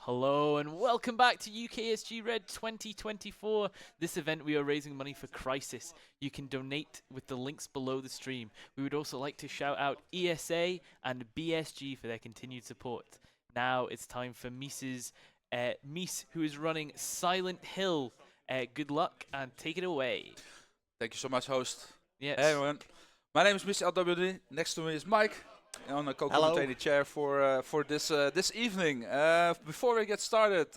Hello and welcome back to UKSG Red 2024. This event we are raising money for Crisis. You can donate with the links below the stream. We would also like to shout out ESA and BSG for their continued support. Now it's time for Mies, who is running Silent Hill. Good luck and take it away. Thank you so much, host. Yes. Hey everyone, my name is Mieslwd. Next to me is Mike, on a co-commentating chair for this evening. Before we get started,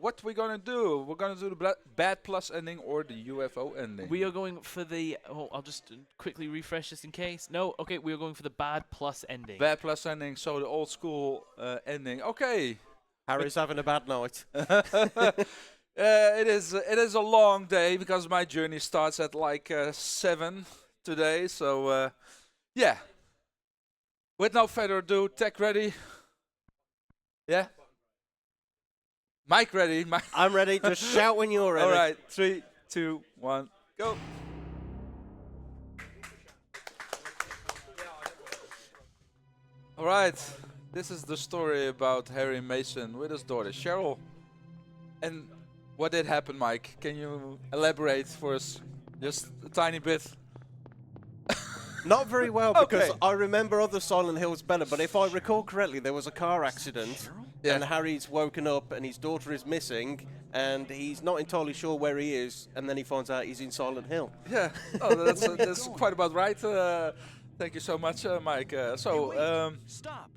what we're gonna do? We're gonna do the bad plus ending or the UFO ending. We are going for the. Oh, I'll just quickly refresh this in case. No, okay, we are going for the bad plus ending. Bad plus ending, so the old school ending. Okay. Harry's having a bad night. It is a long day because my journey starts at like 7 today. So yeah. With no further ado, tech ready? Yeah? Mike ready? I'm ready. Just shout when you're ready. Alright, 3, 2, 1, go. Alright, this is the story about Harry Mason with his daughter Cheryl. And what did happen, Mike? Can you elaborate for us just a tiny bit? Not very well, because Okay. I remember other Silent Hills better, but if I recall correctly, there was a car accident, Yeah. and Harry's woken up, and his daughter is missing, and he's not entirely sure where he is, and then he finds out he's in Silent Hill. Yeah, oh, that's quite about right. Thank you so much, Mike. Stop.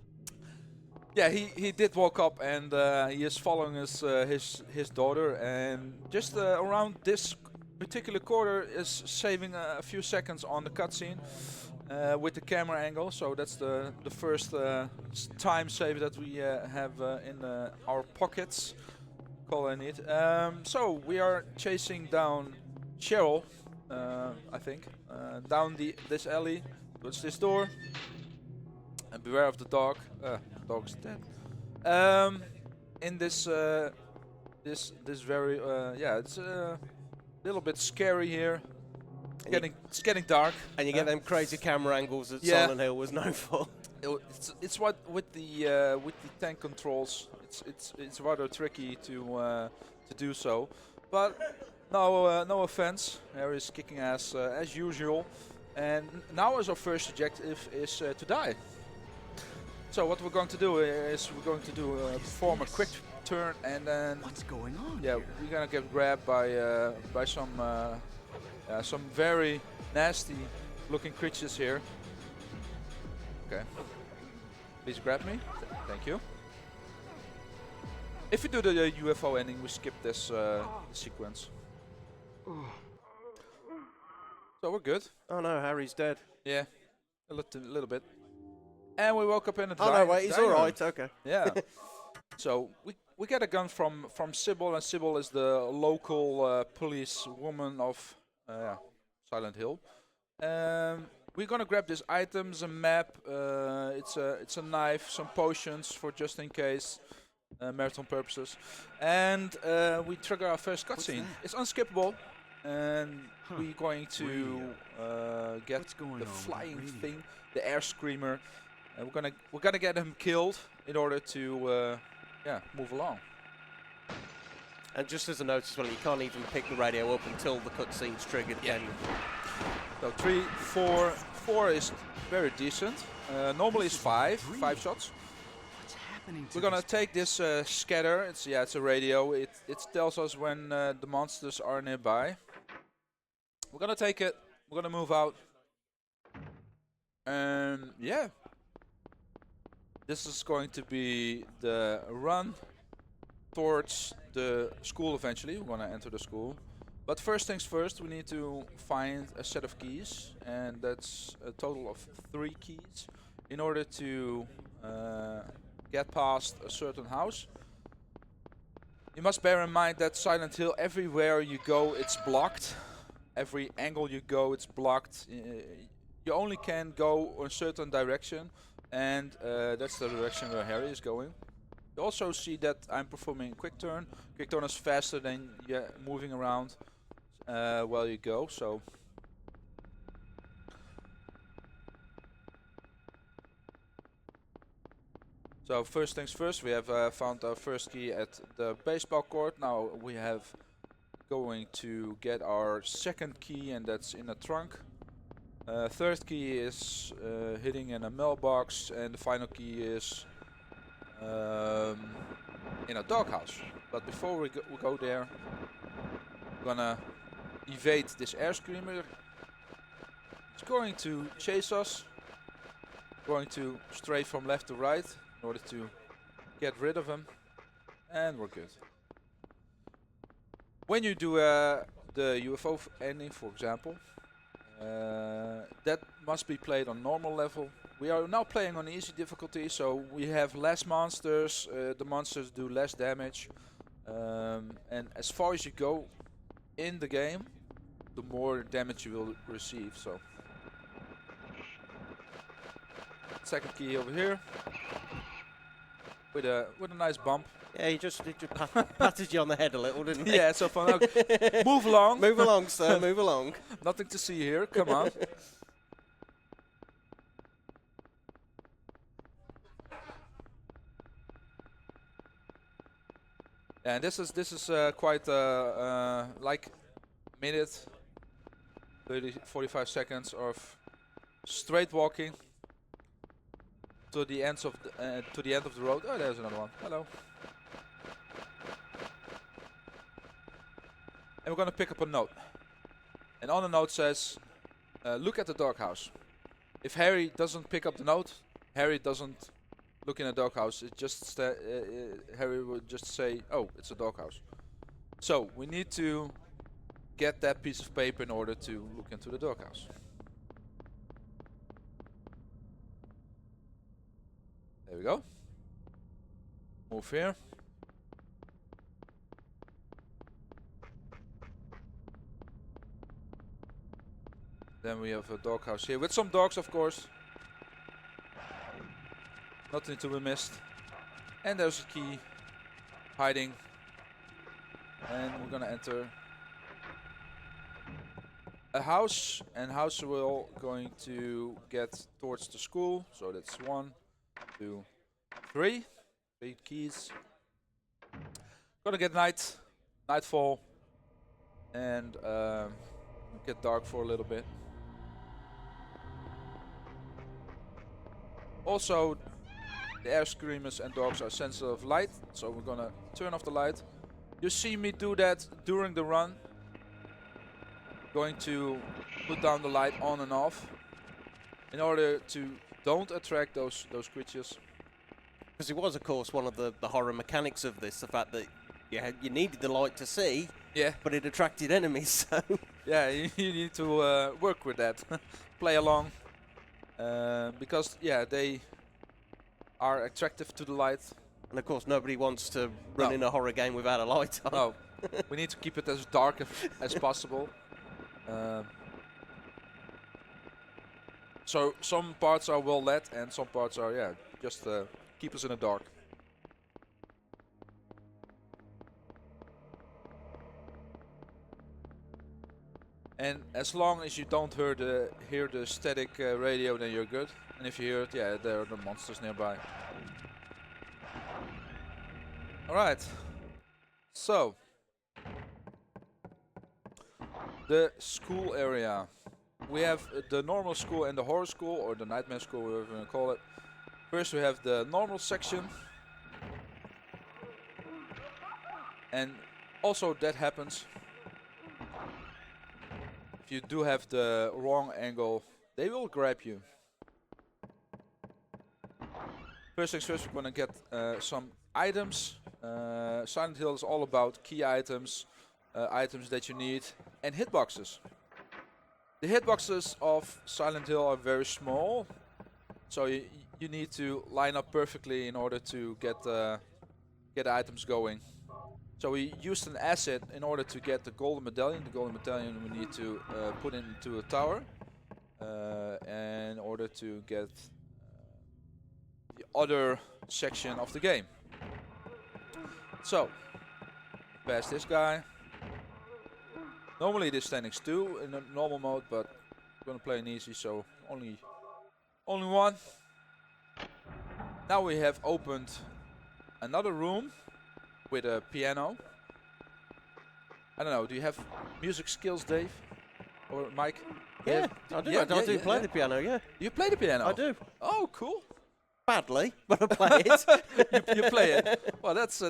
Yeah, he did walk up, and he is following his daughter, and just around this particular corner is saving a few seconds on the cutscene with the camera angle. So that's the first time save that we have in our pockets. Calling it. So we are chasing down Cheryl, I think, down this alley towards this door. And beware of the dog. Dog's dead. In this very it's a little bit scary here. It's getting dark. And you get them crazy camera angles that Yeah. Silent Hill was known for. It's what with the tank controls. It's rather tricky to do so. But no offense. Harry's kicking ass as usual. And now as our first objective is to die. So what we're going to do is perform a quick turn, and then What's going on? yeah, we're gonna get grabbed by some very nasty looking creatures here. Okay, please grab me. Thank you. If we do the UFO ending, we skip this sequence. So we're good. Oh no, Harry's dead. Yeah, a little bit. And we woke up in a Oh no, wait, he's dining room. alright, okay. Yeah. So we get a gun from Sybil, and Sybil is the local police woman of Silent Hill. We're gonna grab these items, a map. It's a knife, some potions for just in case, marathon purposes, and we trigger our first cutscene. It's unskippable, and we're going to get What's going the on with flying radio? thing, the air screamer. We're gonna get him killed in order to move along. And just as a note as well, you can't even pick the radio up until the cutscene's triggered, Yeah. can you? So 3, 4, 4 is very decent. Normally it's five shots. What's happening to We're gonna this take this scatter. It's a radio. It tells us when the monsters are nearby. We're gonna take it. We're gonna move out. And yeah. This is going to be the run towards the school eventually. We're gonna enter the school. But first things first, we need to find a set of keys, and that's a total of 3 keys in order to get past a certain house. You must bear in mind that Silent Hill, everywhere you go, it's blocked. Every angle you go, it's blocked. You only can go a certain direction. And that's the direction where Harry is going. You also see that I'm performing quick turn. Quick turn is faster than moving around while you go. So So first things first, we have found our first key at the baseball court. Now we have going to get our second key, and that's in a trunk. Third key is hitting in a mailbox, and the final key is in a doghouse. But before we go there, we're gonna evade this air screamer. It's going to chase us. Going to stray from left to right in order to get rid of him, and we're good. When you do the UFO ending, for example, that must be played on normal level. We are now playing on easy difficulty, so we have less monsters. The monsters do less damage, and as far as you go in the game, the more damage you will receive. So, second key over here with a nice bump. Yeah, he just patted you on the head a little, didn't he? Yeah, so fun. Okay. Move along. Move along, sir. Move along. Nothing to see here. Come on. And this is quite like minute, 45 seconds of straight walking to the ends of the end of the road. Oh, there's another one. Hello. And we're gonna pick up a note. And on the note says, look at the doghouse. If Harry doesn't pick up the note, Harry doesn't look in a doghouse. It just Harry would just say, oh, it's a doghouse. So we need to get that piece of paper in order to look into the doghouse. There we go. Move here. Then we have a doghouse here with some dogs, of course. Nothing to be missed. And there's a key hiding. And we're gonna enter a house, and house will going to get towards the school. So that's 1, 2, 3. 3 keys. Gonna get nightfall, and get dark for a little bit. Also, the air screamers and dogs are sensitive of light, so we're gonna turn off the light. You see me do that during the run. Going to put down the light on and off in order to don't attract those creatures. Because it was, of course, one of the horror mechanics of this, the fact that you needed the light to see, Yeah. but it attracted enemies, so... Yeah, you need to work with that. Play along. Because, yeah, they are attractive to the light. And, of course, nobody wants to run No. in a horror game without a light on. No, we need to keep it as dark as possible. So some parts are well lit and some parts are, yeah, just keep us in the dark. And as long as you don't hear the static radio, then you're good. And if you hear it, yeah, there are the monsters nearby. Alright. So. The school area. We have the normal school and the horror school, or the nightmare school, whatever you want to call it. First we have the normal section. And also that happens. If you do have the wrong angle, they will grab you. First things first, we're gonna get some items. Silent Hill is all about key items, items that you need, and hitboxes. The hitboxes of Silent Hill are very small, so you need to line up perfectly in order to get the items going. So we used an asset in order to get the golden medallion. The golden medallion we need to put into a tower in order to get the other section of the game. So, pass this guy. Normally this standing still in the normal mode, but I'm gonna play in easy, so only one. Now we have opened another room with a piano. I don't know, do you have music skills, Dave? Or Mike? Yeah, I do. I do play the piano, yeah. You play the piano? I do. Oh, cool. Badly, but I play it. You play it. Well, that's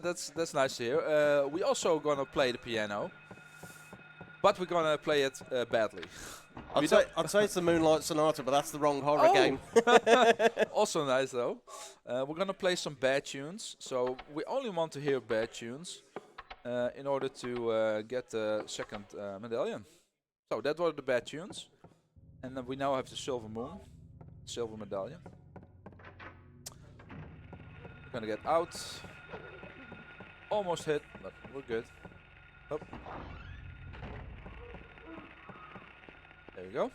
nice to hear. We also gonna play the piano, but we're gonna play it badly. I'd say it's the Moonlight Sonata, but that's the wrong horror Oh. game. Also nice though. We're gonna play some bad tunes, so we only want to hear bad tunes in order to get the second medallion. So that were the bad tunes, and then we now have the silver moon, silver medallion. We're gonna get out. Almost hit, but we're good. Up. There we go.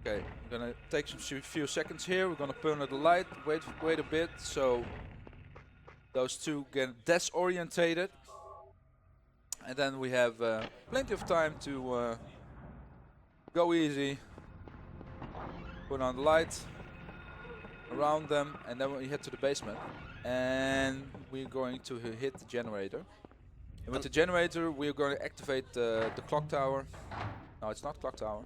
Okay, we're gonna take some few seconds here. We're gonna turn on the light. Wait a bit, so those two get disorientated, and then we have plenty of time to go easy. Put on the light around them, and then we head to the basement, and we're going to hit the generator. And with the generator, we're going to activate the clock tower. No, it's not clock tower.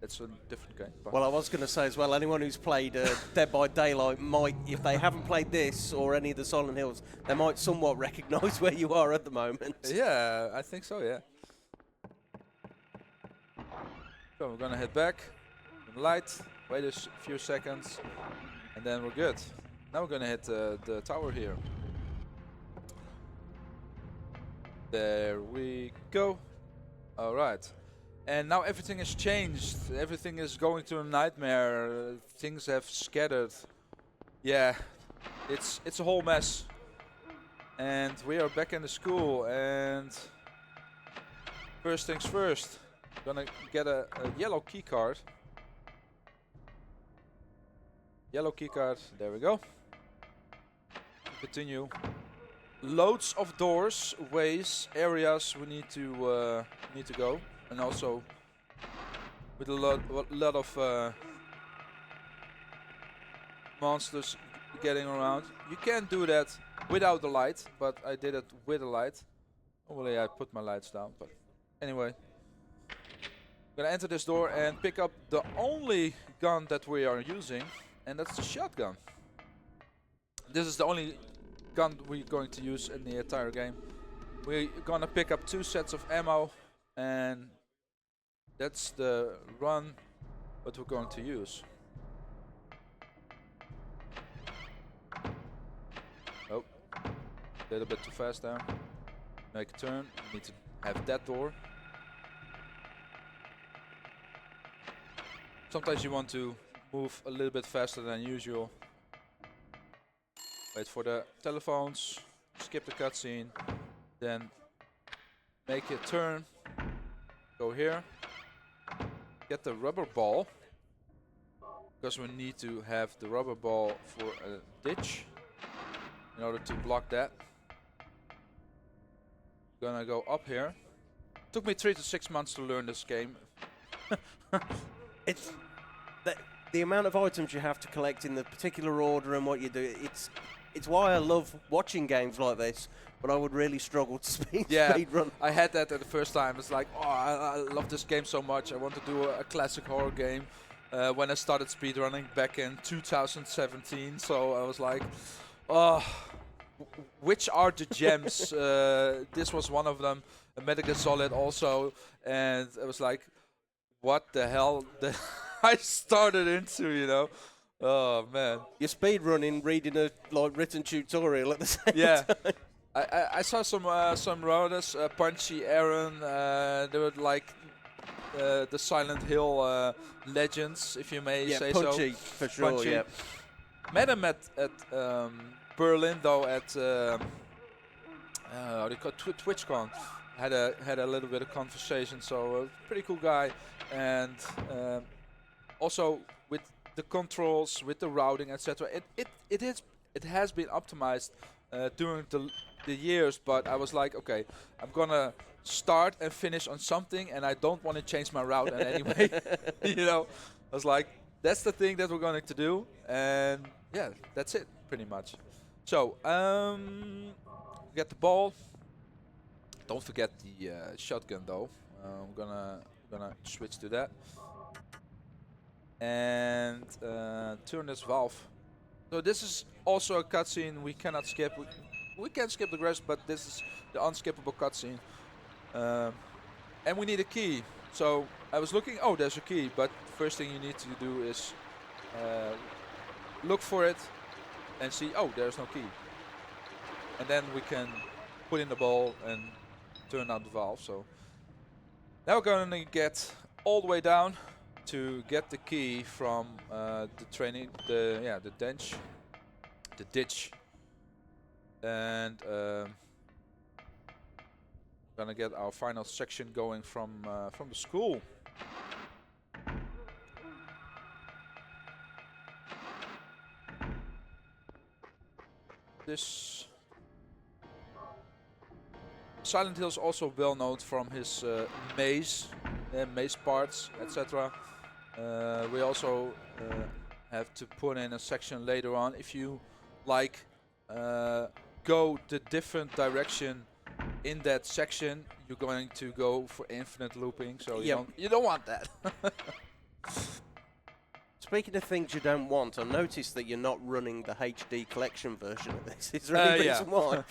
It's a different game. Well, I was going to say as well, anyone who's played Dead by Daylight might, if they haven't played this or any of the Silent Hills, they might somewhat recognise where you are at the moment. Yeah, I think so, yeah. So we're going to head back. Light, wait a few seconds, and then we're good. Now we're gonna hit the tower here. There we go. All right, and now everything has changed. Everything is going to a nightmare. Things have scattered. Yeah, it's a whole mess. And we are back in the school. And first things first, gonna get a yellow key card. Yellow keycard, there we go. Continue. Loads of doors, ways, areas we need to go, and also with a lot of monsters getting around. You can't do that without the light, but I did it with a light. Normally I put my lights down, but anyway. I'm gonna enter this door and pick up the only gun that we are using. And that's the shotgun. This is the only gun we're going to use in the entire game. We're gonna pick up 2 sets of ammo, and that's the run what we're going to use. Oh, a little bit too fast there. Make a turn, need to have that door. Sometimes you want to move a little bit faster than usual. Wait for the telephones, skip the cutscene, then make a turn, go here, get the rubber ball, because we need to have the rubber ball for a ditch in order to block that. Gonna go up here. Took me 3 to 6 months to learn this game. It's the amount of items you have to collect in the particular order and what you do. It's why I love watching games like this, but I would really struggle to speed run. I had that at the first time. It's like, oh, I love this game so much. I want to do a classic horror game. When I started speedrunning back in 2017, so I was like, oh, which are the gems? This was one of them. Metal Gear Solid also, and I was like, what the hell? I started into, you know. Oh man. You're speedrunning, reading a written tutorial at the same time. I saw some routers, Punchy, Aaron. They were like the Silent Hill legends, if you may say so. Punchy for sure. Punchy. Yeah. Met him at Berlin though at how do you call it? TwitchCon. Had a little bit of conversation. So pretty cool guy, and also with the controls, with the routing, etc. It has been optimized during the years, but I was like, okay, I'm gonna start and finish on something, and I don't want to change my route in any way. You know, I was like, that's the thing that we're going to do, and yeah, that's it pretty much. So get the ball. Don't forget the shotgun though. I'm gonna switch to that and turn this valve. So this is also a cutscene we cannot skip. We can skip the rest, but this is the unskippable cutscene. And we need a key. So I was looking. Oh, there's a key. But first thing you need to do is look for it and see. Oh, there's no key. And then we can put in the ball and turn out the valve. So now we're going to get all the way down to get the key from the ditch, and gonna get our final section going from the school. This Silent Hill is also well known from his maze parts, etc. We also have to put in a section later on. If you like go the different direction in that section, you're going to go for infinite looping. So you don't want that. Speaking of things you don't want, I noticed that you're not running the HD collection version of this. Is there any reason why?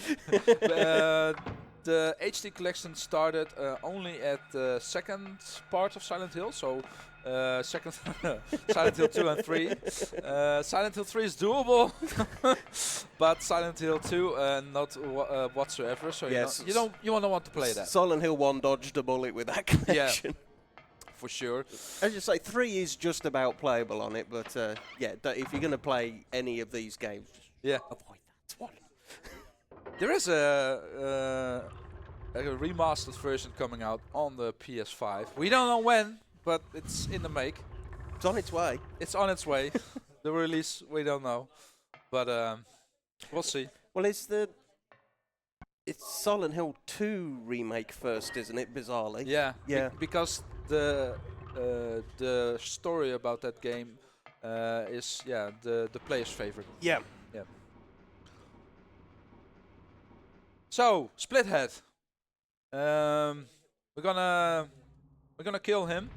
The HD collection started only at the second part of Silent Hill, so second Silent Hill 2 and 3. Silent Hill 3 is doable, but Silent Hill 2 not whatsoever. So yes, you don't want to play that. Silent Hill 1 dodged a bullet with that collection. Yeah. For sure. As you say, 3 is just about playable on it, but if you're going to play any of these games, avoid that one. There is a remastered version coming out on the PS5. We don't know when, but it's in the make. It's on its way. It's on its way. The release, we don't know, but we'll see. Well, it's Silent Hill 2 remake first, isn't it? Bizarrely. Yeah. Yeah. Because the story about that game is the player's favorite. Yeah. Yeah. So Splithead. We're gonna kill him.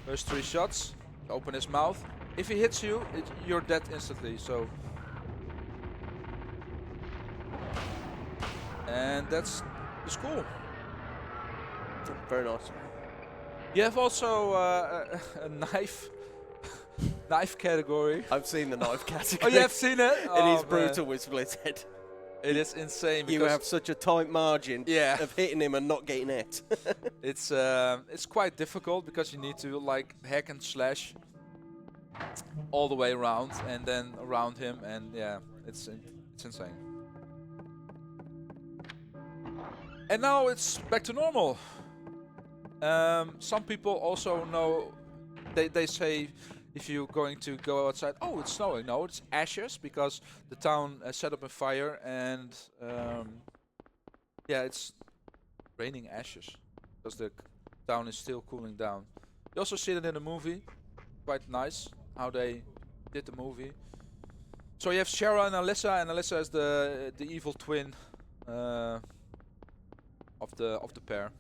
First 3 shots. Open his mouth. If he hits you, you're dead instantly. So. And that's the school. Very nice. You have also a knife category. I've seen the knife category. Oh, you have seen it? It is brutal with Splithead. It is insane. You have such a tight margin of hitting him and not getting hit. It's quite difficult because you need to like hack and slash all the way around and then around him, and it's insane. And now it's back to normal. Some people also know, they say if you're going to go outside, oh, it's snowing. No, it's ashes because the town set up a fire, and it's raining ashes because the town is still cooling down. You also see it in the movie. Quite nice how they did the movie. So you have Shara and Alyssa is the evil twin of the pair.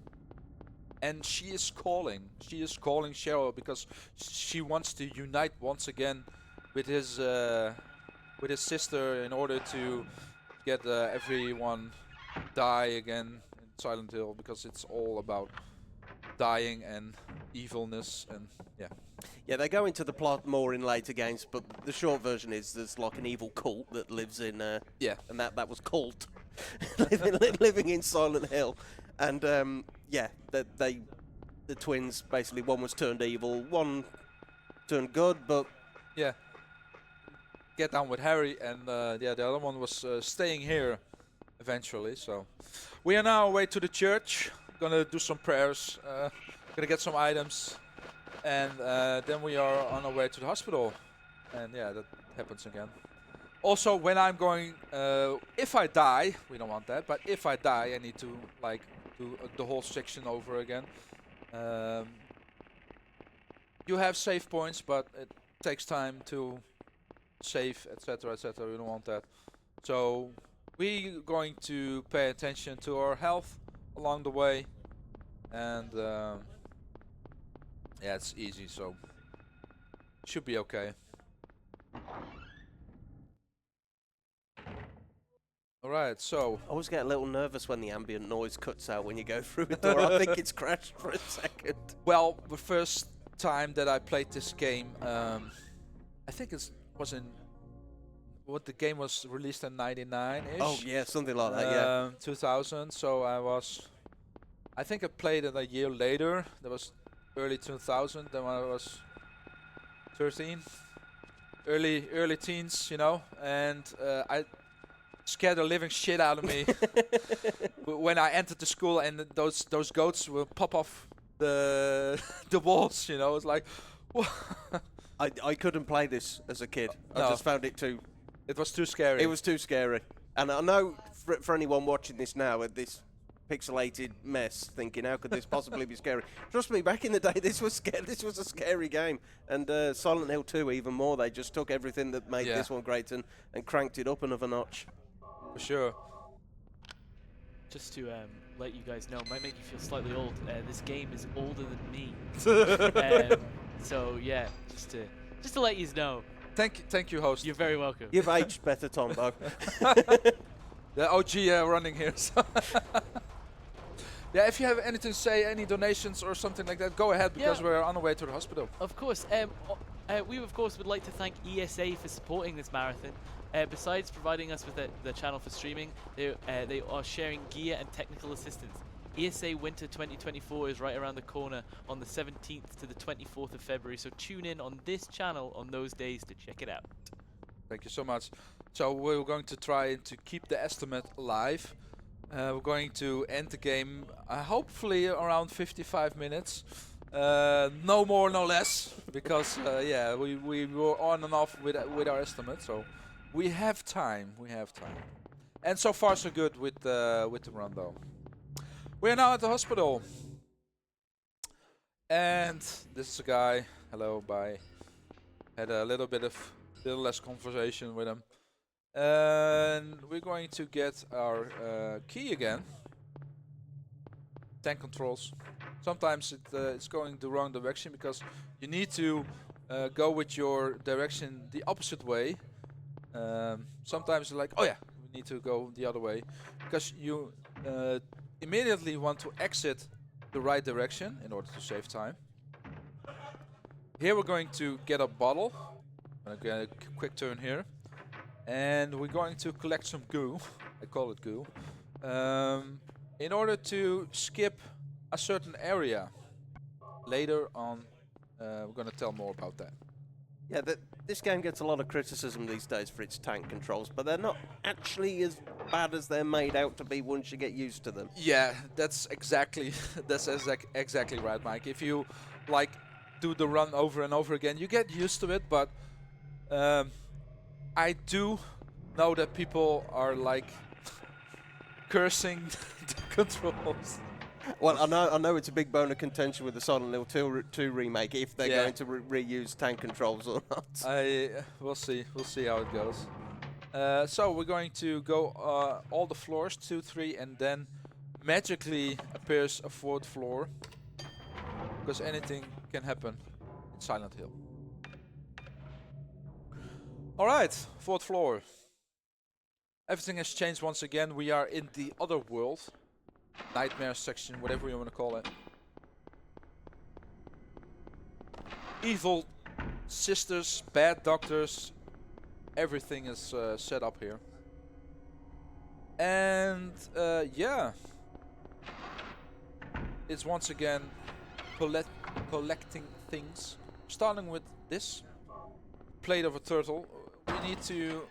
And she is calling Cheryl because she wants to unite once again with his sister in order to get everyone die again in Silent Hill, because it's all about dying and evilness and Yeah, they go into the plot more in later games, but the short version is there's like an evil cult that lives in and that was cult living in Silent Hill. And the twins, basically, one was turned evil, one turned good, but get down with Harry, and the other one was staying here eventually. So we are now away to the church, gonna do some prayers, gonna get some items, and then we are on our way to the hospital, and that happens again. Also, when I'm going, if I die, we don't want that, but if I die, I need to like do the whole section over again. You have save points, but it takes time to save, etc., etc. We don't want that. So we're going to pay attention to our health along the way, and yeah, it's easy, so should be okay. Alright, so I always get a little nervous when the ambient noise cuts out when you go through a door. I think it's crashed for a second. well, the first time that I played this game, I think it was in what the game was released in '99-ish. Oh yeah, something like that. Yeah. 2000. So I think I played it a year later. That was early 2000. Then when I was 13, early teens, you know, and I scared the living shit out of me when I entered the school and those goats will pop off the the walls, you know. It's like I couldn't play this as a kid. No. I just found it too. it was too scary. It was too scary. And I know for anyone watching this now at this pixelated mess, thinking how could this possibly be scary? Trust me, back in the day, this was This was a scary game. And Silent Hill 2 even more. They just took everything that made this one great and cranked it up another notch. For sure. Just to let you guys know, might make you feel slightly old. This game is older than me. So yeah, just to let you know. Thank you, host. You're very welcome. You've aged better, Tombo. The OG running here. So yeah, if you have anything to say, any donations or something like that, go ahead because we're on the way to the hospital. Of course. We of course would like to thank ESA for supporting this marathon. Besides providing us with the channel for streaming, they are sharing gear and technical assistance. ESA Winter 2024 is right around the corner on the 17th to the 24th of February, so tune in on this channel on those days to check it out. Thank you so much. So we're going to try to keep the estimate alive. We're going to end the game hopefully around 55 minutes. No more, no less, because yeah, we were on and off with our estimate, so we have time. We have time, and so far so good with the run though. We are now at the hospital, and this is a guy. Hello, bye. Had a little less conversation with him, and we're going to get our key again. Tank controls. Sometimes it's going the wrong direction because you need to go with your direction the opposite way. Sometimes you're like, oh yeah, we need to go the other way because you immediately want to exit the right direction in order to save time. Here we're going to get a bottle. I'm going to get a quick turn here. And we're going to collect some goo. I call it goo. In order to skip a certain area. Later on, we're going to tell more about that. Yeah, this game gets a lot of criticism these days for its tank controls, but they're not actually as bad as they're made out to be once you get used to them. Yeah, that's exactly exactly right, Mike. If you like do the run over and over again, you get used to it. But I do know that people are like cursing the controls. Well, I know it's a big bone of contention with the Silent Hill 2 remake if they're going to reuse tank controls or not. We'll see how it goes. So we're going to go all the floors, 2, 3, and then magically appears a 4th floor because anything can happen in Silent Hill. All right, 4th floor. Everything has changed once again. We are in the other world. Nightmare section, whatever you want to call it. Evil sisters, bad doctors, everything is set up here. And yeah, it's once again collecting things. Starting with this plate of a turtle. We need to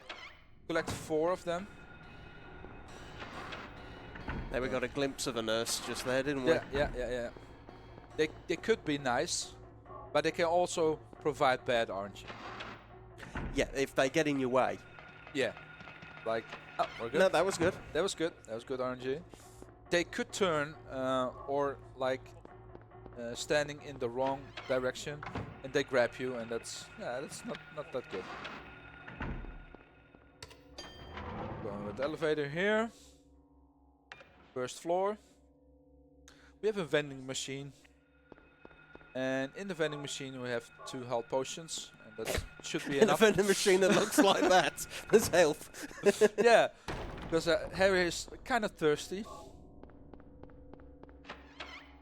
collect 4 of them. There we got a glimpse of a nurse just there, didn't we? Yeah. They could be nice, but they can also provide bad, aren't you? Yeah, if they get in your way. Yeah. Like, oh, we're good. No, that was good. That was good. That was good RNG. They could turn or like standing in the wrong direction, and they grab you, and that's not that good. Going with the elevator here. First floor. We have a vending machine, and in the vending machine we have 2 health potions, and that should be In a enough. vending machine that looks like that. There's health. Yeah, because Harry is kind of thirsty.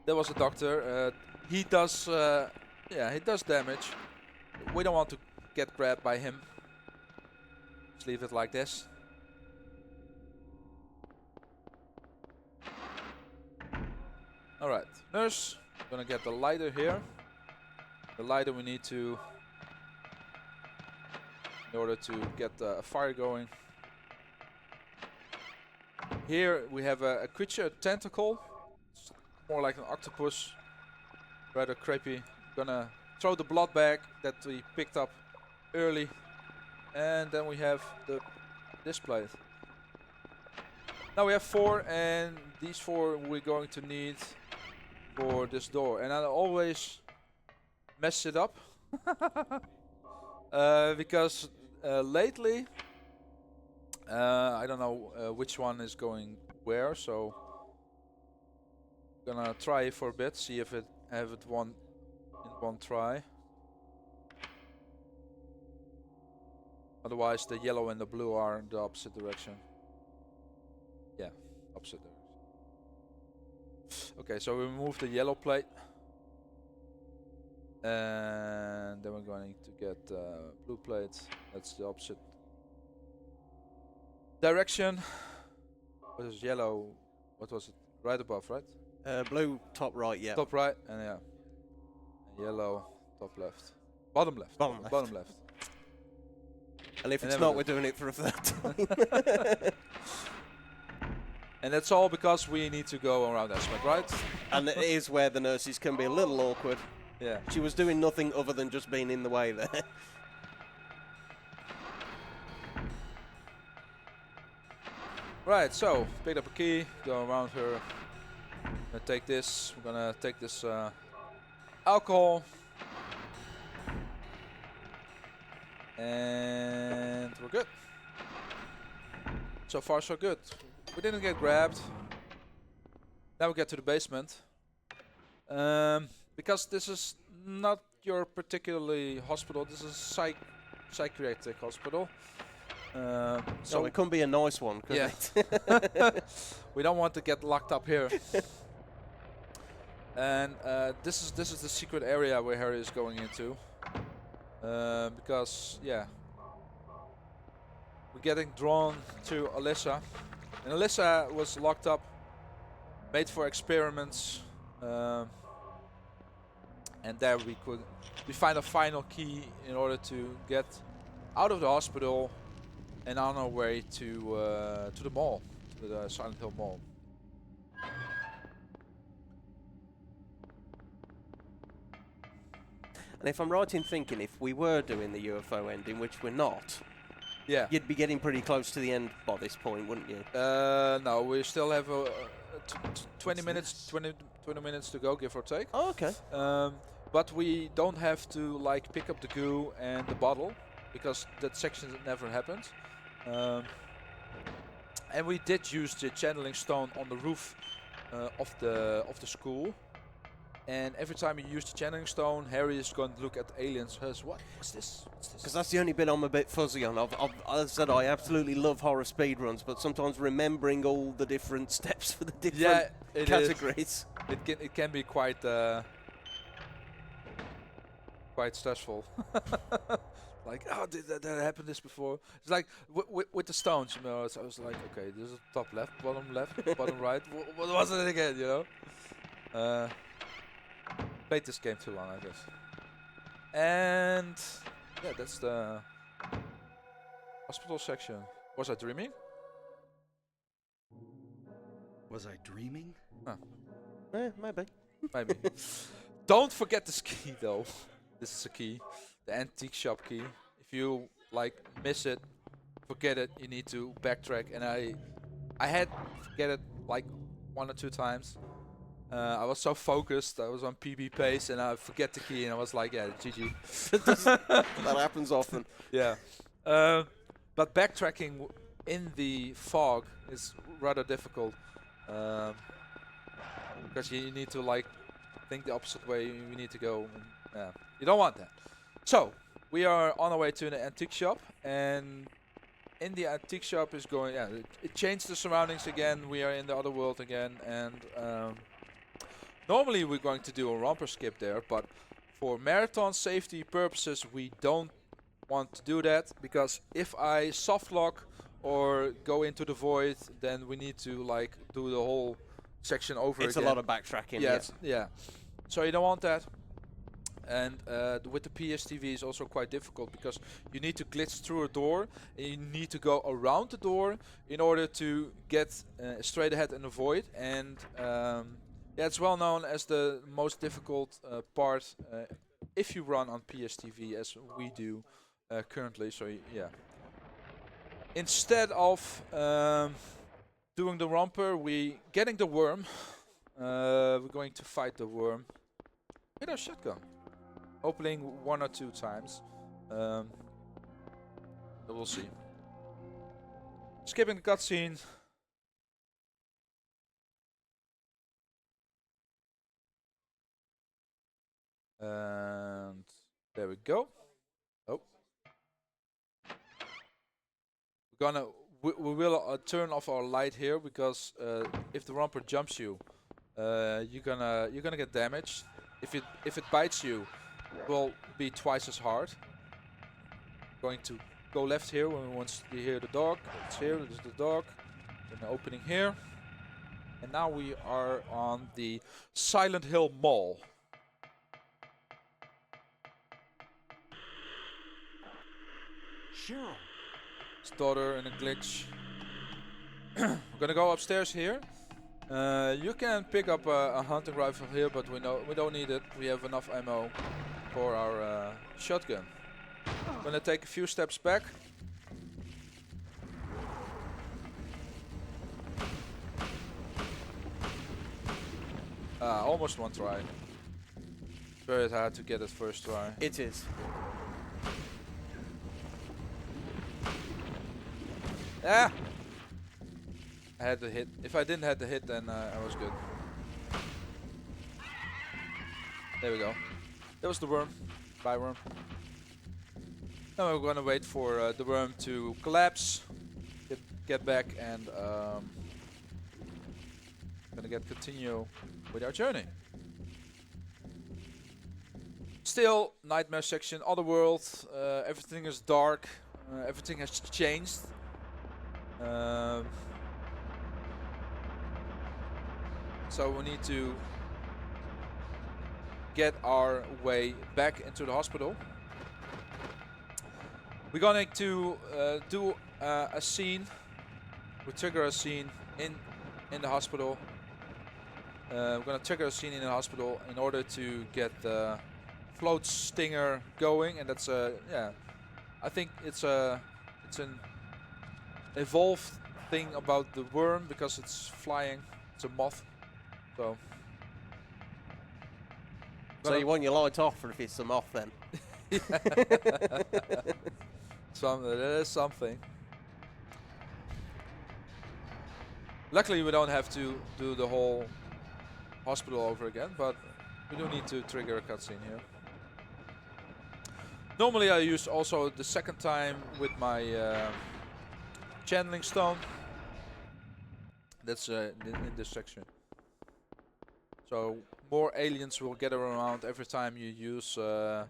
There was a doctor. He does, he does damage. We don't want to get grabbed by him. Just leave it like this. All right, nurse. Gonna get the lighter here. The lighter we need to, in order to get a fire going. Here we have a creature, a tentacle. It's more like an octopus. Rather creepy. Gonna throw the blood bag that we picked up early. And then we have the display. Now we have 4, and these 4 we're going to need for this door. And I always mess it up. Because lately I don't know which one is going where, so gonna try it for a bit, see if it have it in one try. Otherwise the yellow and the blue are in the opposite direction. Yeah, opposite direction. Okay, so we remove the yellow plate. And then we're going to get blue plate. That's the opposite direction. What is yellow? What was it? Right above, right? Blue top right, yeah. Top right, and yeah. And yellow top left. Bottom left. Bottom left. Bottom left. And if And it's then not, we we're do- doing it for a third time. And that's all because we need to go around Esmet, right? And it is where the nurses can be a little awkward. Yeah. She was doing nothing other than just being in the way there. Right, so pick up a key, go around her. Gonna take this. We're gonna take this alcohol. And we're good. So far so good. We didn't get grabbed. Now we get to the basement. Because this is not your particularly hospital, this is a psychiatric hospital. So So it couldn't be a nice one, could Yeah. it? we don't want to get locked up here. And this is the secret area where Harry is going into. Because yeah, we're getting drawn to Alyssa, and Alyssa was locked up, made for experiments, and there we find a final key in order to get out of the hospital and on our way to the mall, to the Silent Hill Mall. And if I'm right in thinking, if we were doing the UFO ending, which we're not, Yeah. you'd be getting pretty close to the end by this point, wouldn't you? No, we still have 20 minutes, 20 minutes to go, give or take. Oh, okay. But we don't have to like pick up the goo and the bottle because that section never happened. And we did use the channeling stone on the roof of the school. And every time you use the channeling stone, Harry is going to look at the aliens. What's this? Because that's the only bit I'm a bit fuzzy on. As I said, I absolutely love horror speedruns, but sometimes remembering all the different steps for the different it categories. It can be quite stressful. Like, oh, did that happen this before? It's like with the stones, you know. So I was like, okay, this is top left, bottom right. What was it again, you know? Played this game too long, I guess. And yeah, that's the hospital section. Was I dreaming? Was I dreaming? Maybe. Maybe. Don't forget this key though. This is a key, the antique shop key. If you like miss it forget it, you need to backtrack. And I had forget it like 1 or 2 times. I was so focused, I was on PB pace, and I forget the key, and I was like, yeah, GG. That happens often. Yeah. But backtracking in the fog is rather difficult. Because you need to like think the opposite way you need to go. Yeah. You don't want that. So, we are on our way to an antique shop, and in the antique shop is going, yeah, it changed the surroundings again. We are in the other world again, and normally we're going to do a romper skip there, but for marathon safety purposes, we don't want to do that, because if I soft lock or go into the void, then we need to like do the whole section over It's again. a lot of backtracking. Yeah, yeah. So you don't want that. And with the PSTV is also quite difficult, because you need to glitch through a door, and you need to go around the door in order to get straight ahead in the void. And yeah, it's well known as the most difficult part if you run on PSTV, as we do currently. So yeah. Instead of doing the romper, we getting the worm. We're going to fight the worm with our shotgun. Opening 1 or 2 times. But we'll see. Skipping the cutscene. And there we go. Oh. We will turn off our light here, because if the romper jumps you, you're gonna get damaged. If it bites you, it will be twice as hard. Going to go left here when we want to hear the dog. It's here. This is the dog. An opening here, and now we are on the Silent Hill Mall. Cheryl. His daughter in a glitch. We're gonna go upstairs here. You can pick up a hunting rifle here, but we don't need it. We have enough ammo for our shotgun. Gonna take a few steps back. Almost one try. Very hard to get it first try. It is. Ah! I had the hit. If I didn't have the hit, then I was good. There we go. That was the worm. Bye, worm. Now we're gonna wait for the worm to collapse. Get back, and gonna continue with our journey. Still, nightmare section, other world. Everything is dark. Everything has changed. So we need to get our way back into the hospital. We're going to do a scene. We trigger a scene in the hospital. We're going to trigger a scene in the hospital in order to get the float stinger going, and that's yeah. I think it's an evolved thing about the worm, because it's flying. It's a moth. So you want your light off if it's a moth then? That is something. Luckily we don't have to do the whole hospital over again, but we do need to trigger a cutscene here. Normally I use also the second time with my channeling stone. That's in this section. So more aliens will gather around every time you use the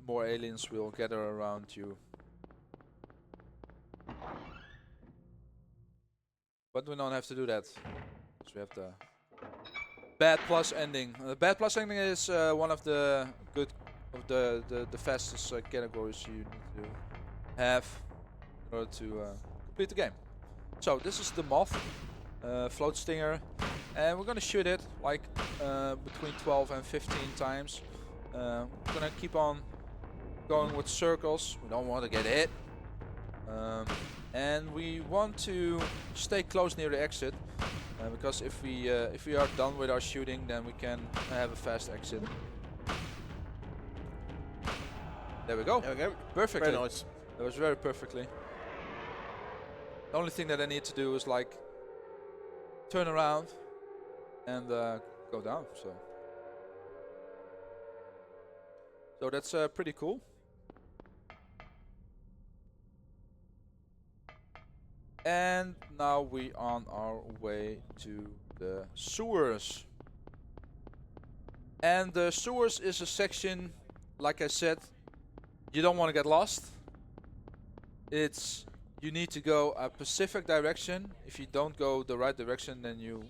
more aliens will gather around you. But we don't have to do that. So we have the bad plus ending. The bad plus ending is one of the the fastest categories you need to have in order to complete the game. So this is the moth, float stinger. And we're gonna shoot it like between 12 and 15 times. We're gonna keep on going with circles. We don't want to get hit. And we want to stay close near the exit, because if we are done with our shooting, then we can have a fast exit. There we go. There we go. Perfectly. Very nice. That was very perfectly. The only thing that I need to do is like turn around and go down. So that's pretty cool. And now we on our way to the sewers. And the sewers is a section, like I said, you don't want to get lost. You need to go a specific direction. If you don't go the right direction, then you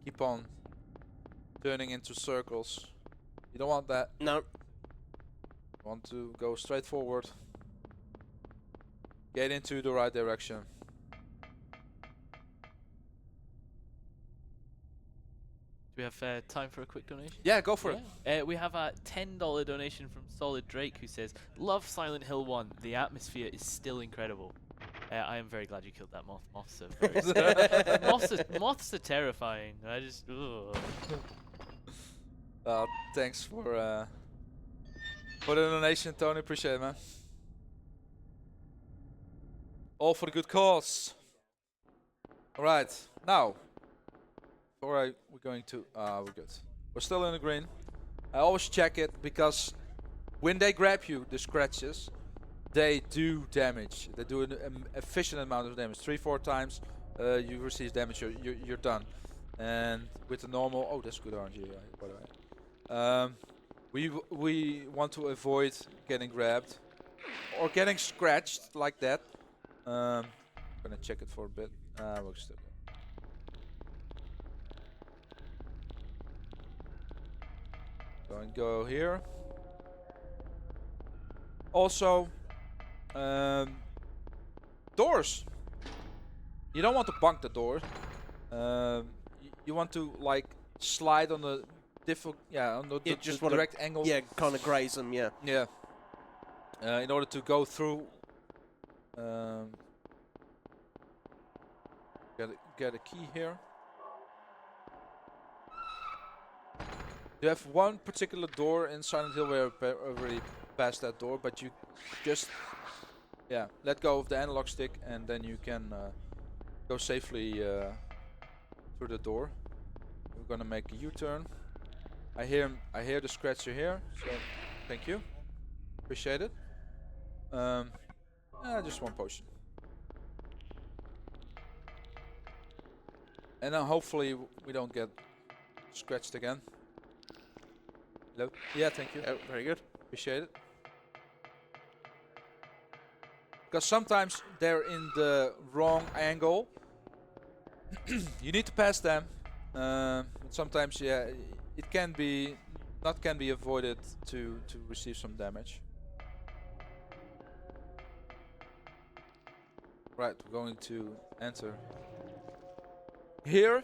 keep on turning into circles. You don't want that. No. You want to go straight forward. Get into the right direction. Do we have time for a quick donation? Yeah, go for it. We have a $10 donation from Solid Drake, who says, "Love Silent Hill 1. The atmosphere is still incredible." I am very glad you killed that moth. Moths are very scary. Moths are terrifying. I just. Ugh. Thanks for the donation, Tony. Appreciate it, man. All for the good cause. All right, now. Alright, we're going to. We're good. We're still in the green. I always check it because when they grab you, the scratches, they do damage. They do an efficient amount of damage. 3-4 times you receive damage, you're done. And with the normal, oh, that's good RNG, by the way. We want to avoid getting grabbed or getting scratched like that. I'm gonna check it for a bit. We're still. Go here. Also, doors. You don't want to bunk the door. You want to like slide on the direct angle. Yeah, kind of graze them. Yeah. Yeah. In order to go through. Get a key here. You have one particular door in Silent Hill where I already passed that door, but you just let go of the analog stick and then you can go safely through the door. We're gonna make a U-turn. I hear the scratcher here, so thank you, appreciate it. Just one potion, and then hopefully we don't get scratched again. Hello? Yeah, thank you. Oh, very good. Appreciate it. Because sometimes they're in the wrong angle. You need to pass them. Sometimes, it can be avoided to receive some damage. Right, we're going to enter here.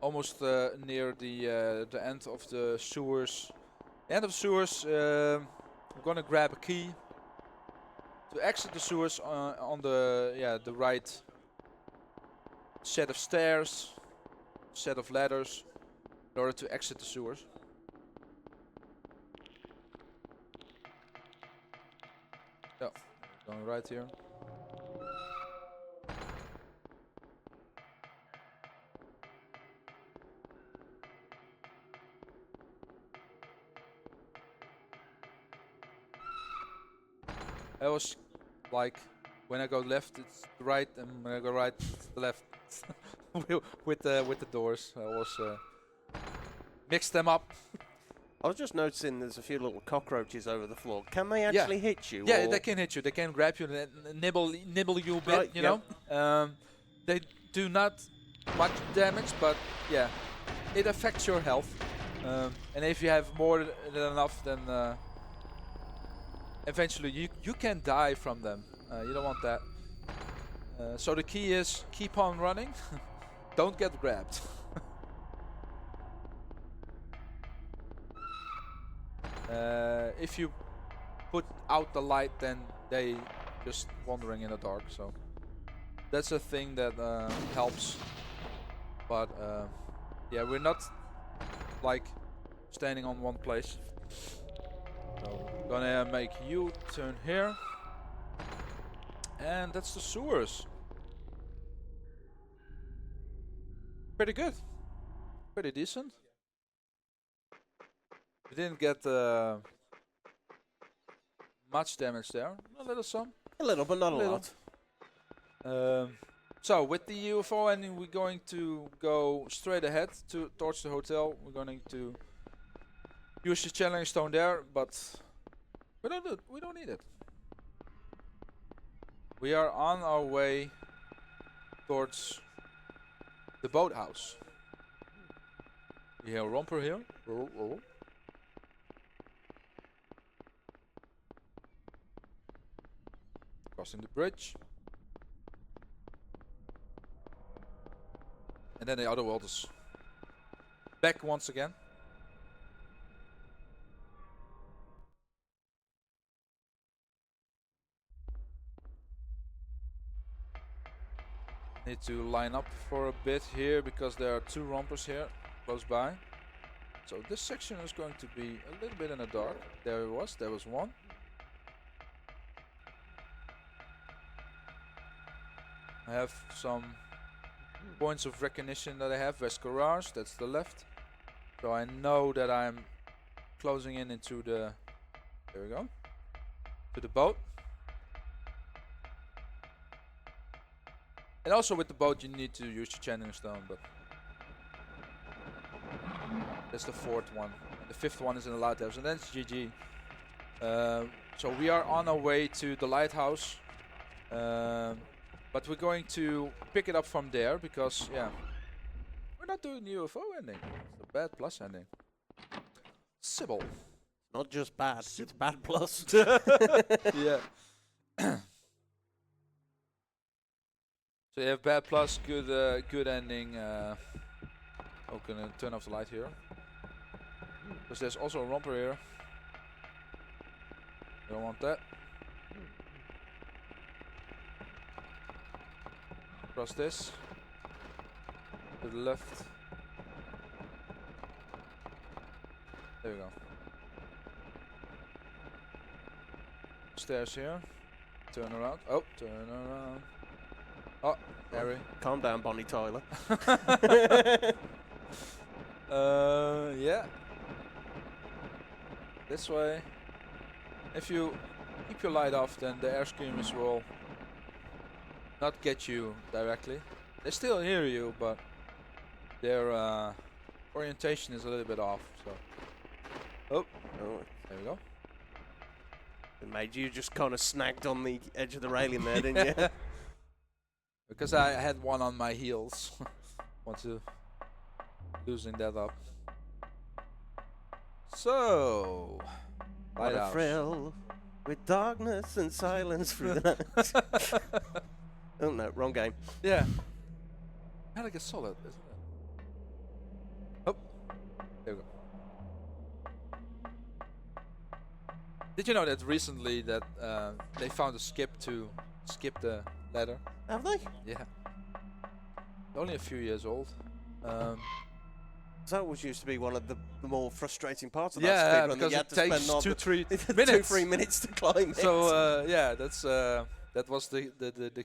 Almost near the end of the sewers. The end of the sewers, we're gonna grab a key to exit the sewers on the right set of stairs, set of ladders, in order to exit the sewers. Yeah, going right here. I was like, when I go left, it's right, and when I go right, it's the left. with the doors, I was mixed them up. I was just noticing there's a few little cockroaches over the floor. Can they actually hit you? Yeah, or? they can hit you. They can grab you and nibble you a bit. Right, you know. They do not much damage, but yeah, it affects your health. And if you have more than enough, then eventually you can die from them. You don't want that. So the key is keep on running. Don't get grabbed. If you put out the light, then they just wandering in the dark. So that's a thing that helps. But yeah, we're not like standing on one place. So gonna make U-turn here, and that's the sewers. Pretty good, pretty decent. We didn't get much damage there. A little some. A little, but not a Little. lot. So with the UFO ending, we're going to go straight ahead towards the hotel. We're going to use the channeling stone there, but we don't need it. We are on our way towards the boathouse. We hear a romper here. Crossing the bridge. And then the other world is back once again. Need to line up for a bit here because there are two rompers here close by. So this section is going to be a little bit in the dark. There was one. I have some points of recognition that I have. West Garage, that's the left. So I know that I'm closing in into the, there we go, to the boat. And also with the boat you need to use your channeling stone, but that's the fourth one. The fifth one is in the lighthouse, and then it's GG. So we are on our way to the lighthouse. But we're going to pick it up from there because, yeah, we're not doing the UFO ending. It's a bad plus ending. Sybil. Not just bad, it's bad plus. Yeah. So you have bad plus, good ending. I'm gonna turn off the light here. Because there's also a romper here. I don't want that. Across this. To the left. There we go. Stairs here. Turn around. Oh, turn around. Oh, Harry. Calm down, Bonnie Tyler. Yeah. This way. If you keep your light off, then the air screamers will not get you directly. They still hear you, but their orientation is a little bit off. So, oh, there we go. It made you just kind of snagged on the edge of the railing there, didn't you? Because I had one on my heels. Want to loosen that up. So, What a lighthouse. thrill with darkness and silence through the night. Oh no, wrong game. Yeah. Metal Gear Solid, isn't it? Oh, there we go. Did you know that recently that they found a skip to skip the ladder? Have they? Yeah. Only a few years old. That was used to be one of the more frustrating parts of Yeah, that speedrun, that because you had it to takes spend 2-3 minutes. minutes. 2-3 minutes to climb it. So yeah, that's that was the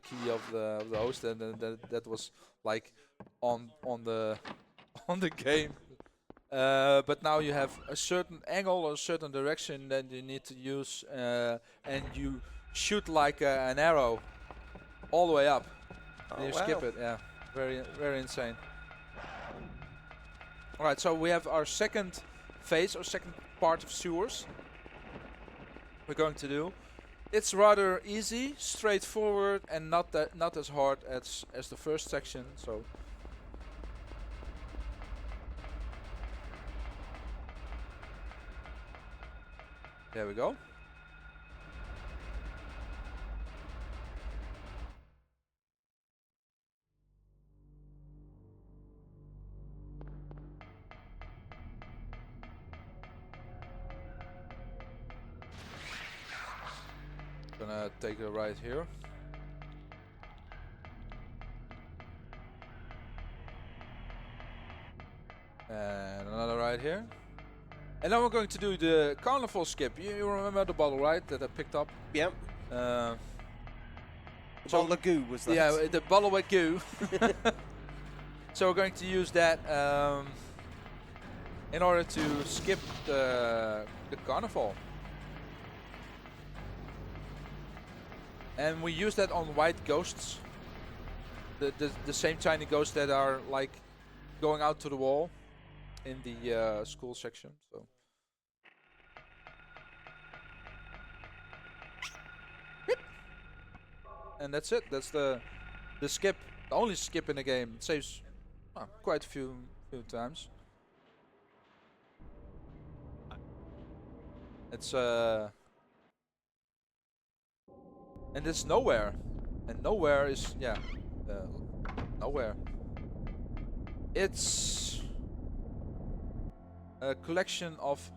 key of the host, and then that was like on the on the game. But now you have a certain angle or a certain direction that you need to use, and you shoot like an arrow all the way up. And you skip it. Yeah, very insane. All right, so we have our second phase or second part of sewers. We're going to do. It's rather easy, straightforward, and not as hard as the first section. So. There we go. gonna take a ride here. And another ride here. And then we're going to do the carnival skip. You remember the bottle, right? That I picked up? Yep. Uh, The bottle of goo was that? yeah, the bottle with goo. So we're going to use that in order to skip the carnival. And we use that on white ghosts. The same tiny ghosts that are like going out to the wall in the school section. So. And that's it. That's the skip. The only skip in the game. It saves quite a few times. It's and it's nowhere. And nowhere is nowhere. It's a collection of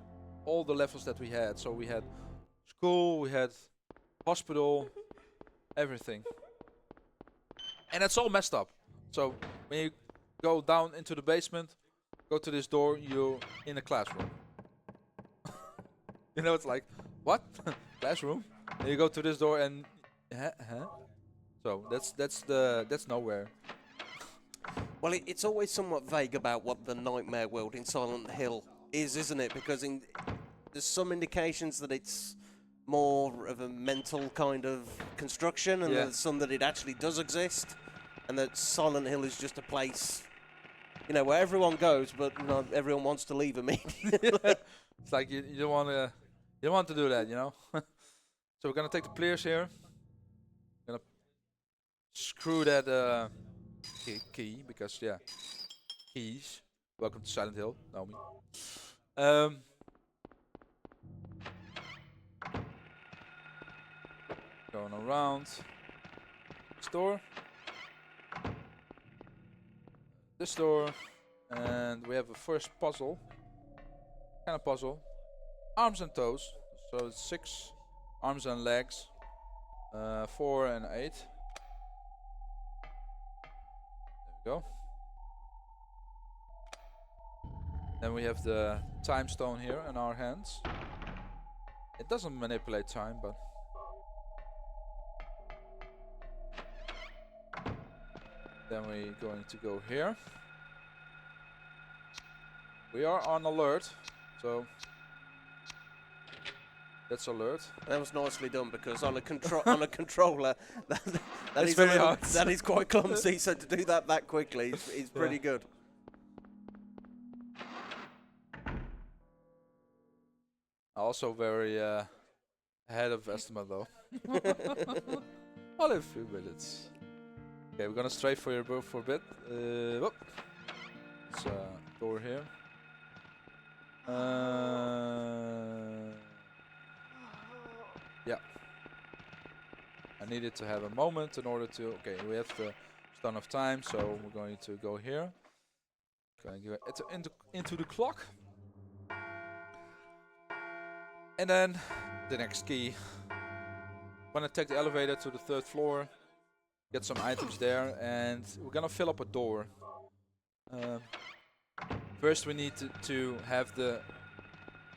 all the levels that we had. So we had school, we had hospital, everything. And it's all messed up. So when you go down into the basement, go to this door, you're in a classroom. You know, it's like, what? Classroom? And you go to this door and so that's nowhere. Well, it's always somewhat vague about what the nightmare world in Silent Hill is, isn't it? Because there's some indications that it's more of a mental kind of construction, and there's some that it actually does exist, and that Silent Hill is just a place, you know, where everyone goes, but not everyone wants to leave immediately. It's like you don't want to do that, you know. So we're gonna take the players here. Gonna screw that key because keys. Welcome to Silent Hill, Naomi. Going around this door, and we have a first puzzle. Kind of puzzle. Arms and toes. So it's 6 arms and legs. 4 and 8. There we go. Then we have the time stone here in our hands. It doesn't manipulate time, but then we're going to go here. We are on alert, so that's alert. That was nicely done, because on a controller, that It's is very hard. that is quite clumsy. So to do that quickly is pretty good. Also very ahead of estimate though. Only a few minutes. Okay, we're gonna stray for your boat for a bit. Whoop. It's a door here. Yeah. I needed to have a moment in order to. Okay, we have the stone of time, so we're going to go here. Going to go into the clock. And then the next key. I'm gonna take the elevator to the 3rd floor, get some items there, and we're gonna fill up a door. First we need to have the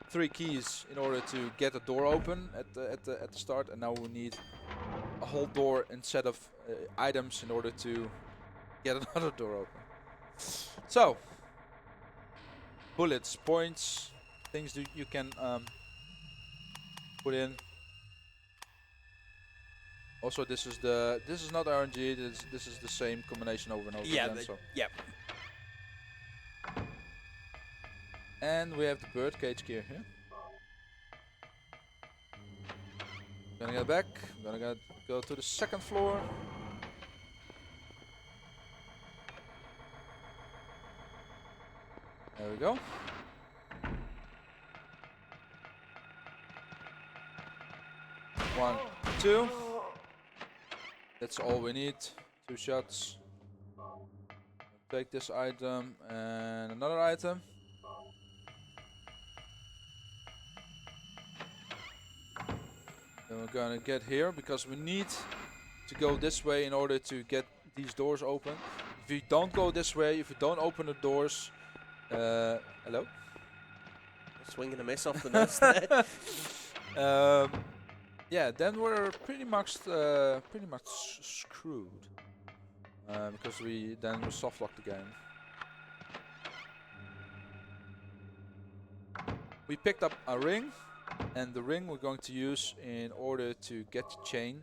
3 keys in order to get the door open at the start, and now we need a whole door instead of items in order to get another door open. So bullets, points, things that you can put in. Also, this is not RNG. This is the same combination over and over again. So. Yep. And we have the birdcage gear here. Gonna get back. I'm gonna go to the 2nd floor. There we go. One, 2. That's all we need. 2 shots. Take this item and another item. Then we're gonna get here because we need to go this way in order to get these doors open. If you don't go this way, if you don't open the doors, hello? Swing and a miss off the nose there. Yeah, then we're pretty much screwed because we soft lock the game. We picked up a ring, and the ring we're going to use in order to get the chain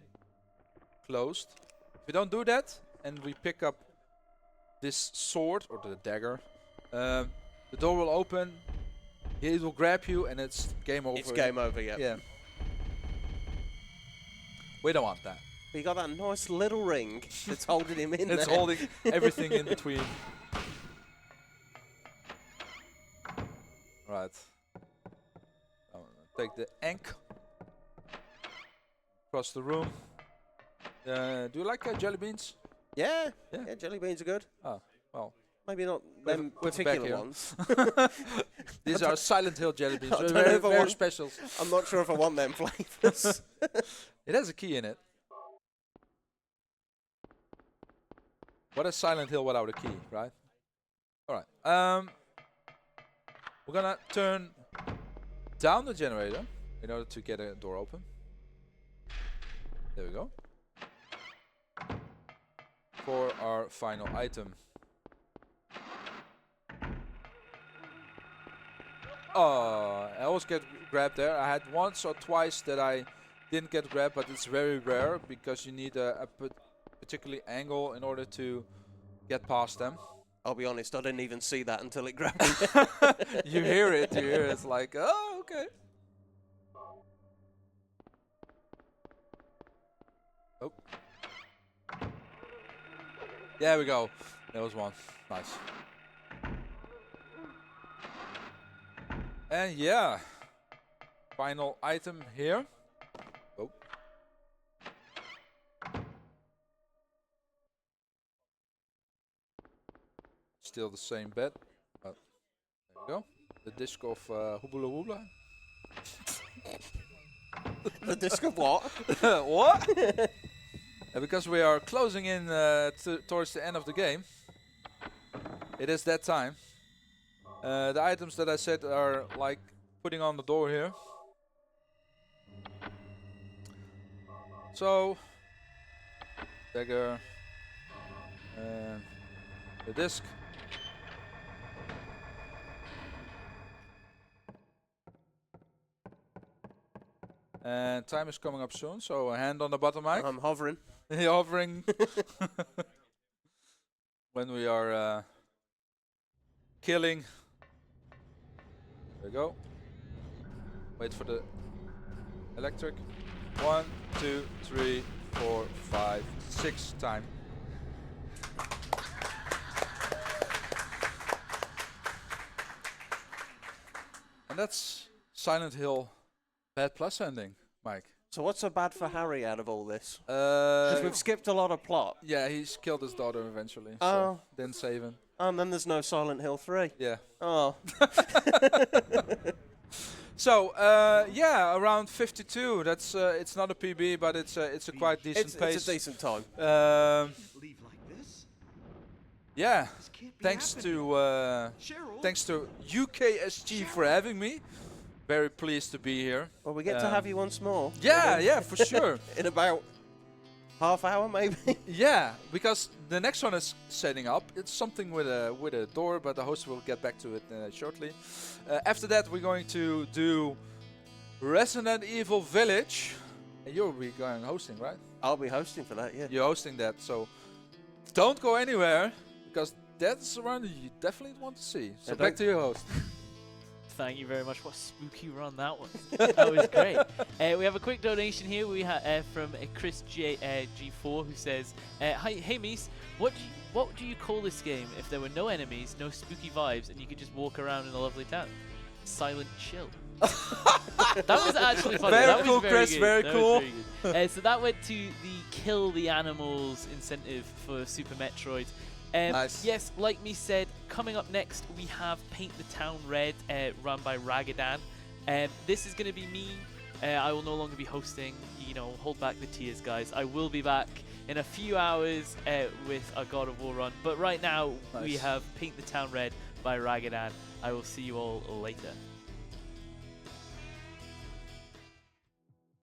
closed. If we don't do that, and we pick up this sword or the dagger, the door will open. It will grab you, and it's game over. It's game over, yeah. Yeah. We don't want that. But you got that nice little ring that's holding him in It's there. holding everything in between. Right. I'm gonna take the ank across the room. Do you like jelly beans? Yeah. Yeah. Yeah, jelly beans are good. Oh, well. Maybe not We have them a- we have a bag particular here. ones. These are Silent Hill jelly beans. I don't They're know very, if I very want- special. I'm not sure if I want them flavours. It has a key in it. What is Silent Hill without a key, right? Alright. We're gonna turn down the generator in order to get a door open. There we go. For our final item. Oh, I always get grabbed there. I had once or twice that I didn't get grabbed, but it's very rare because you need a particular angle in order to get past them. I'll be honest, I didn't even see that until it grabbed me. You hear it, it's like, oh, okay. Oh. There we go. There was one. Nice. And yeah, final item here. Oh. Still the same bed. Oh. There we go. The disc of Hoobla Hoobla. The disc of what? What? Because we are closing in towards the end of the game. It is that time. The items that I said are like putting on the door here. So, dagger, and the disc. And time is coming up soon, so a hand on the button mic. I'm hovering. You're hovering. When we are killing. There we go. Wait for the electric. 1, 2, 3, 4, 5, 6 time. And that's Silent Hill Bad Plus ending, Mike. So what's so bad for Harry out of all this? Because we've skipped a lot of plot. Yeah, he's killed his daughter eventually. Oh. So didn't save him. And then there's no Silent Hill 3. Yeah. Oh. So yeah, around 52. That's it's not a PB, but it's a quite decent pace. It's a decent time. Leave like this? Yeah. This can't be Thanks happening. to Cheryl? thanks to UKSG for having me. Very pleased to be here. Well, we get to have you once more. Yeah, yeah, for sure. In about half hour, maybe. Yeah, because the next one is setting up. It's something with a door, but the host will get back to it shortly. After that, we're going to do Resident Evil Village. And you'll be going hosting, right? I'll be hosting for that, yeah. You're hosting that, so don't go anywhere because that's around you definitely want to see. So Yeah, back to your host. Thank you very much. What a spooky run that was. That was great. We have a quick donation here. We have from Chris G4 who says, "Hi, hey Mies, what do you call this game if there were no enemies, no spooky vibes, and you could just walk around in a lovely town? Silent Chill." That was actually funny. Very That was cool, very Chris, good. very That cool. was very good. So that went to the Kill the Animals incentive for Super Metroid. Nice. Yes, like me said, coming up next we have Paint the Town Red, run by Ragadan. This is going to be me I will no longer be hosting. You know, hold back the tears, guys. I will be back in a few hours with a God of War run. But right now, we Nice. have Paint the Town Red by Ragadan. I will see you all later.